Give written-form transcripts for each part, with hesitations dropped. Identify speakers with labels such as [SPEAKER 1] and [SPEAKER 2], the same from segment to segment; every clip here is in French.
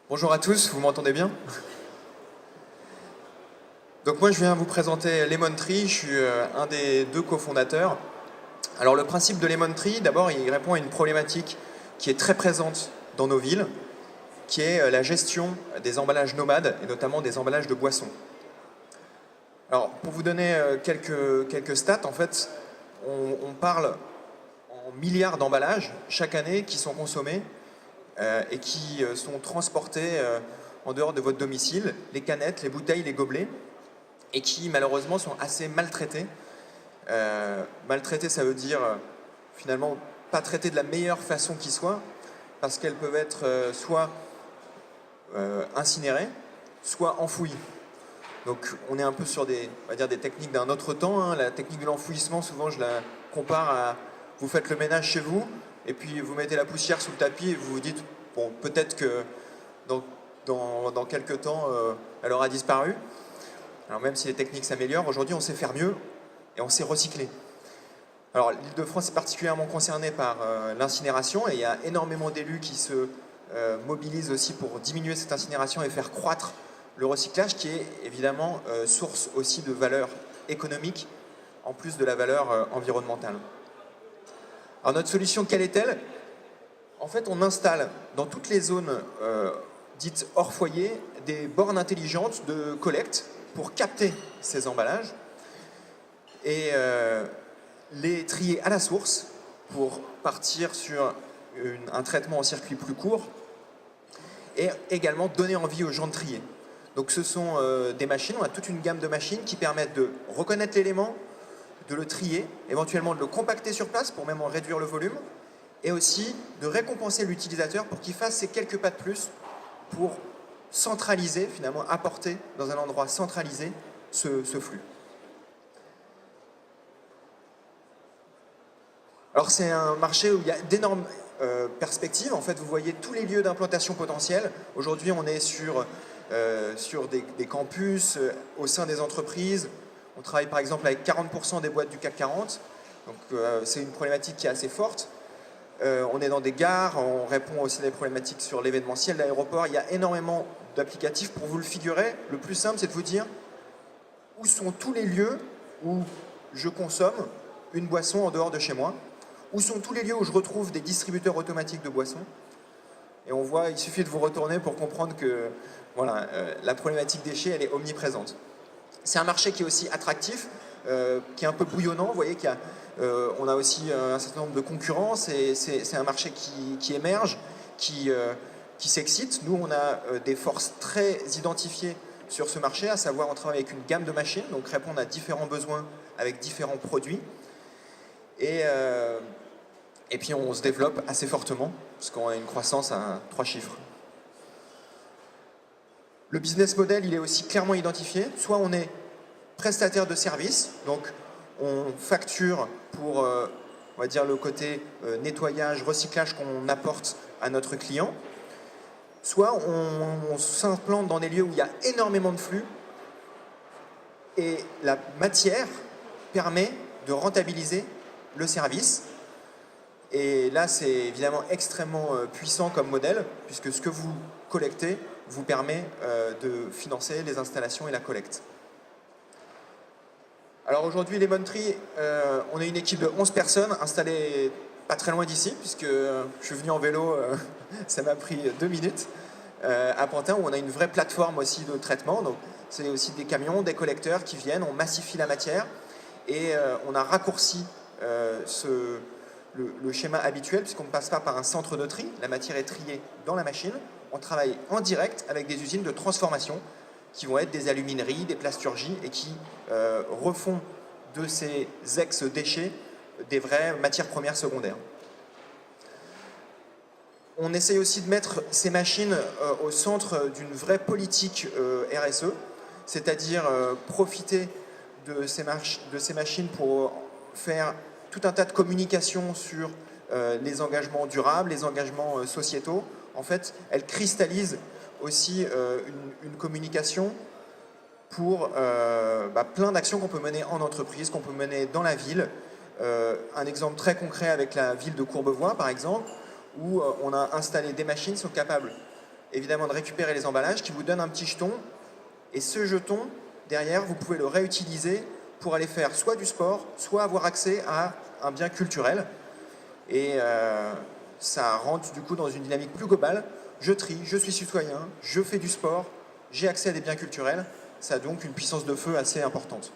[SPEAKER 1] Bonjour à tous, vous m'entendez bien? Donc moi je viens vous présenter Lemon Tree, je suis un des deux cofondateurs. Alors le principe de Lemon Tree, d'abord il répond à une problématique qui est très présente dans nos villes, qui est la gestion des emballages nomades et notamment des emballages de boissons. Alors pour vous donner quelques stats, en fait on parle en milliards d'emballages chaque année qui sont consommés et qui sont transportés en dehors de votre domicile, les canettes, les bouteilles, les gobelets, et qui malheureusement sont assez maltraités. Maltraités, ça veut dire finalement pas traités de la meilleure façon qui soit, parce qu'elles peuvent être soit incinérées, soit enfouies. Donc on est un peu sur on va dire des techniques d'un autre temps, hein. La technique de l'enfouissement, souvent je la compare à vous faites le ménage chez vous, et puis vous mettez la poussière sous le tapis et vous vous dites, bon, peut-être que dans quelques temps, elle aura disparu. Alors même si les techniques s'améliorent, aujourd'hui on sait faire mieux et on sait recycler. Alors l'Île-de-France est particulièrement concernée par l'incinération et il y a énormément d'élus qui se mobilisent aussi pour diminuer cette incinération et faire croître le recyclage qui est évidemment source aussi de valeur économique en plus de la valeur environnementale. Alors notre solution, quelle est-elle? En fait, on installe dans toutes les zones dites hors foyer des bornes intelligentes de collecte pour capter ces emballages et les trier à la source pour partir sur un traitement en circuit plus court et également donner envie aux gens de trier. Donc ce sont des machines, on a toute une gamme de machines qui permettent de reconnaître l'élément, de le trier, éventuellement de le compacter sur place pour même en réduire le volume, et aussi de récompenser l'utilisateur pour qu'il fasse ces quelques pas de plus pour centraliser, finalement apporter dans un endroit centralisé ce flux. Alors c'est un marché où il y a d'énormes perspectives. En fait, vous voyez tous les lieux d'implantation potentiels. Aujourd'hui, on est sur des campus, au sein des entreprises. On travaille par exemple avec 40% des boîtes du CAC 40. Donc c'est une problématique qui est assez forte. On est dans des gares, on répond aussi à des problématiques sur l'événementiel, l'aéroport. Il y a énormément d'applicatifs. Pour vous le figurer, le plus simple, c'est de vous dire où sont tous les lieux où je consomme une boisson en dehors de chez moi. Où sont tous les lieux où je retrouve des distributeurs automatiques de boissons. Et on voit, il suffit de vous retourner pour comprendre que voilà, la problématique déchets, elle est omniprésente. C'est un marché qui est aussi attractif, qui est un peu bouillonnant. Vous voyez qu'on a aussi un certain nombre de concurrents. C'est un marché qui émerge, qui s'excite. Nous, on a des forces très identifiées sur ce marché, à savoir on travaille avec une gamme de machines, donc répondre à différents besoins avec différents produits. Et puis on se développe assez fortement, parce qu'on a une croissance à 3 chiffres. Le business model, il est aussi clairement identifié. Soit on est prestataire de services, donc on facture pour, on va dire, le côté nettoyage, recyclage qu'on apporte à notre client. Soit on s'implante dans des lieux où il y a énormément de flux et la matière permet de rentabiliser le service. Et là, c'est évidemment extrêmement puissant comme modèle, puisque ce que vous collectez vous permet de financer les installations et la collecte. Alors aujourd'hui, Lemon Tree, on est une équipe de 11 personnes installées pas très loin d'ici, puisque je suis venu en vélo, ça m'a pris 2 minutes, à Pantin, où on a une vraie plateforme aussi de traitement. Donc c'est aussi des camions, des collecteurs qui viennent, on massifie la matière, et on a raccourci le schéma habituel, puisqu'on ne passe pas par un centre de tri, la matière est triée dans la machine. On travaille en direct avec des usines de transformation qui vont être des alumineries, des plasturgies et qui refont de ces ex-déchets des vraies matières premières secondaires. On essaye aussi de mettre ces machines au centre d'une vraie politique RSE, c'est-à-dire profiter de ces machines pour faire tout un tas de communications sur les engagements durables, les engagements sociétaux. En fait, elles cristallisent aussi une communication pour plein d'actions qu'on peut mener en entreprise, qu'on peut mener dans la ville. Un exemple très concret avec la ville de Courbevoie, par exemple, où on a installé des machines qui sont capables évidemment de récupérer les emballages, qui vous donne un petit jeton. Et ce jeton, derrière, vous pouvez le réutiliser pour aller faire soit du sport, soit avoir accès à un bien culturel. Et ça rentre du coup dans une dynamique plus globale. Je trie, je suis citoyen, je fais du sport, j'ai accès à des biens culturels. Ça a donc une puissance de feu assez importante.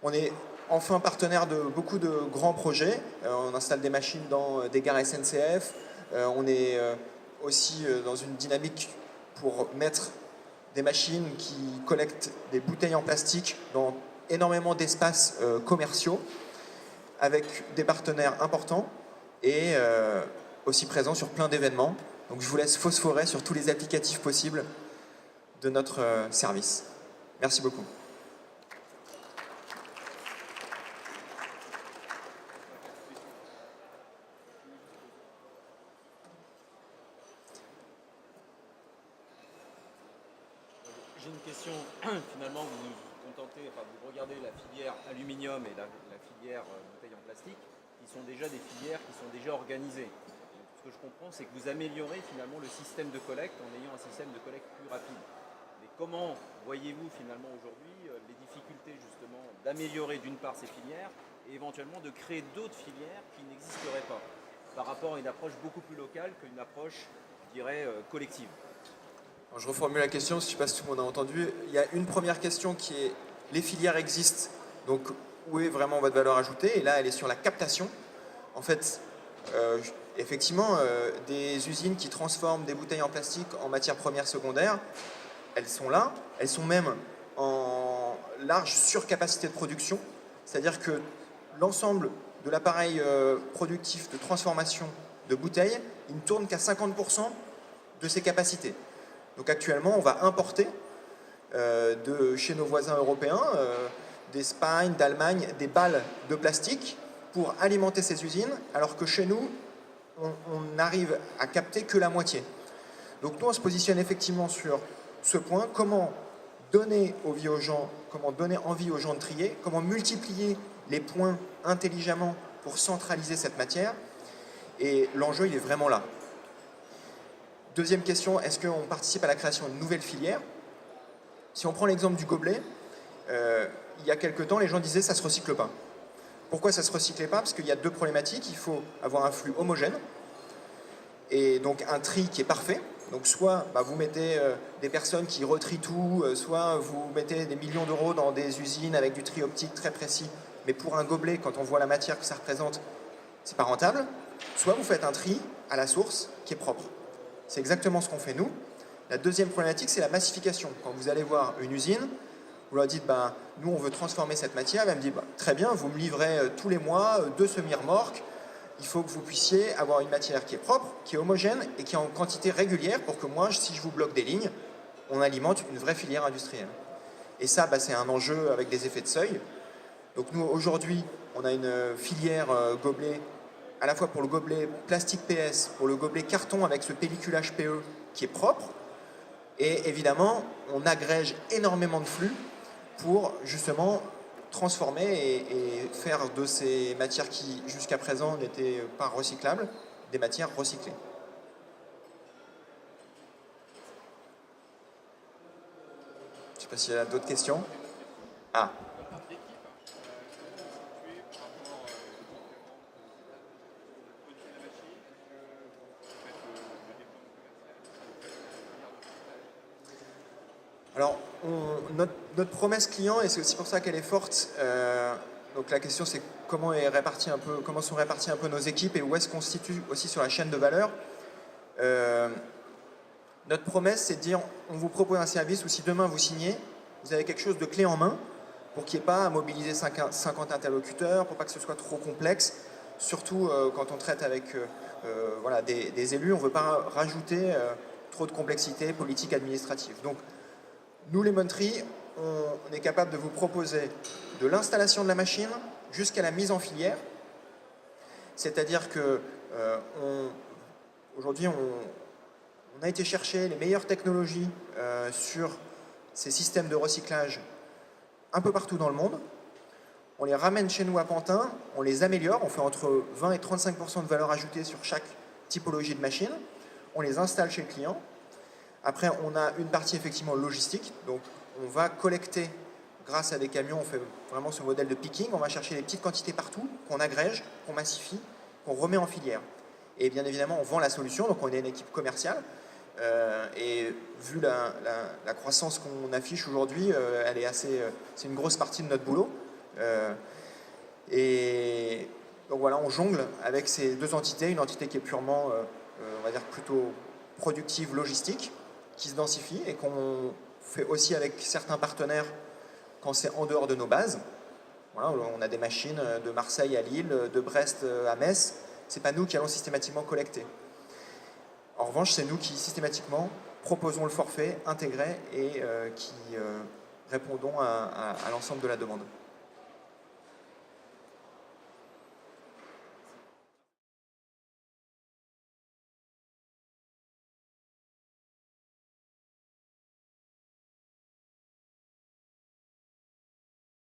[SPEAKER 1] On est enfin partenaire de beaucoup de grands projets. On installe des machines dans des gares SNCF. On est aussi dans une dynamique pour mettre des machines qui collectent des bouteilles en plastique dans énormément d'espaces commerciaux avec des partenaires importants et aussi présents sur plein d'événements. Donc je vous laisse phosphorer sur tous les applicatifs possibles de notre service. Merci beaucoup.
[SPEAKER 2] J'ai une question. Finalement, vous vous contentez, enfin, vous regardez la filière aluminium et la filière bouteille en plastique, qui sont déjà des filières qui sont déjà organisées. Donc, ce que je comprends, c'est que vous améliorez finalement le système de collecte en ayant un système de collecte plus rapide. Mais comment voyez-vous finalement aujourd'hui les difficultés justement d'améliorer d'une part ces filières et éventuellement de créer d'autres filières qui n'existeraient pas par rapport à une approche beaucoup plus locale qu'une approche, je dirais, collective?
[SPEAKER 1] Alors, je reformule la question, je ne sais pas si tout le monde a entendu. Il y a une première question qui est les filières existent, donc où est vraiment votre valeur ajoutée? Et là, elle est sur la captation. En fait, effectivement, des usines qui transforment des bouteilles en plastique en matière première secondaire, elles sont là, elles sont même en large surcapacité de production, c'est-à-dire que l'ensemble de l'appareil productif de transformation de bouteilles, il ne tourne qu'à 50% de ses capacités. Donc actuellement, on va importer de chez nos voisins européens, d'Espagne, d'Allemagne, des balles de plastique pour alimenter ces usines, alors que chez nous, on n'arrive à capter que la moitié. Donc nous, on se positionne effectivement sur ce point, comment donner envie aux gens de trier, comment multiplier les points intelligemment pour centraliser cette matière. Et l'enjeu, il est vraiment là. Deuxième question, est-ce qu'on participe à la création de nouvelles filières? Si on prend l'exemple du gobelet, il y a quelques temps, les gens disaient que ça ne se recycle pas. Pourquoi ça ne se recyclait pas? Parce qu'il y a deux problématiques. Il faut avoir un flux homogène et donc un tri qui est parfait. Donc soit vous mettez des personnes qui retrient tout, soit vous mettez des millions d'euros dans des usines avec du tri optique très précis. Mais pour un gobelet, quand on voit la matière que ça représente, c'est pas rentable. Soit vous faites un tri à la source qui est propre. C'est exactement ce qu'on fait nous. La deuxième problématique, c'est la massification. Quand vous allez voir une usine, vous leur dites, nous on veut transformer cette matière, elle me dit, très bien, vous me livrez tous les mois 2 semi-remorques, il faut que vous puissiez avoir une matière qui est propre, qui est homogène et qui est en quantité régulière pour que moi, si je vous bloque des lignes, on alimente une vraie filière industrielle. Et ça, c'est un enjeu avec des effets de seuil. Donc nous, aujourd'hui, on a une filière gobelet, à la fois pour le gobelet plastique PS, pour le gobelet carton avec ce pelliculage PE qui est propre. Et évidemment, on agrège énormément de flux pour justement transformer et faire de ces matières qui jusqu'à présent n'étaient pas recyclables, des matières recyclées. Je ne sais pas s'il y a d'autres questions. Ah. Alors, notre promesse client, et c'est aussi pour ça qu'elle est forte, donc la question c'est comment sont réparties un peu nos équipes et où est-ce qu'on se situe aussi sur la chaîne de valeur. Notre promesse, c'est de dire, on vous propose un service où si demain vous signez, vous avez quelque chose de clé en main pour qu'il n'y ait pas à mobiliser 50 interlocuteurs, pour pas que ce soit trop complexe, surtout quand on traite avec des élus, on ne veut pas rajouter trop de complexité politique, administrative. Donc, nous, Lemon Tree, on est capable de vous proposer de l'installation de la machine jusqu'à la mise en filière. C'est-à-dire que aujourd'hui, on a été chercher les meilleures technologies sur ces systèmes de recyclage un peu partout dans le monde. On les ramène chez nous à Pantin, on les améliore, on fait entre 20 et 35% de valeur ajoutée sur chaque typologie de machine. on les installe chez le client. Après, on a une partie effectivement logistique, donc on va collecter grâce à des camions, on fait vraiment ce modèle de picking, on va chercher des petites quantités partout, qu'on agrège, qu'on massifie, qu'on remet en filière. Et bien évidemment, on vend la solution, donc on est une équipe commerciale. Et vu la croissance qu'on affiche aujourd'hui, elle est c'est une grosse partie de notre boulot. Et donc voilà, on jongle avec ces deux entités, une entité qui est purement, on va dire plutôt productive, logistique, qui se densifie et qu'on fait aussi avec certains partenaires quand c'est en dehors de nos bases. Voilà, on a des machines de Marseille à Lille, de Brest à Metz. C'est pas nous qui allons systématiquement collecter. En revanche, c'est nous qui systématiquement proposons le forfait intégré et qui répondons à l'ensemble de la demande.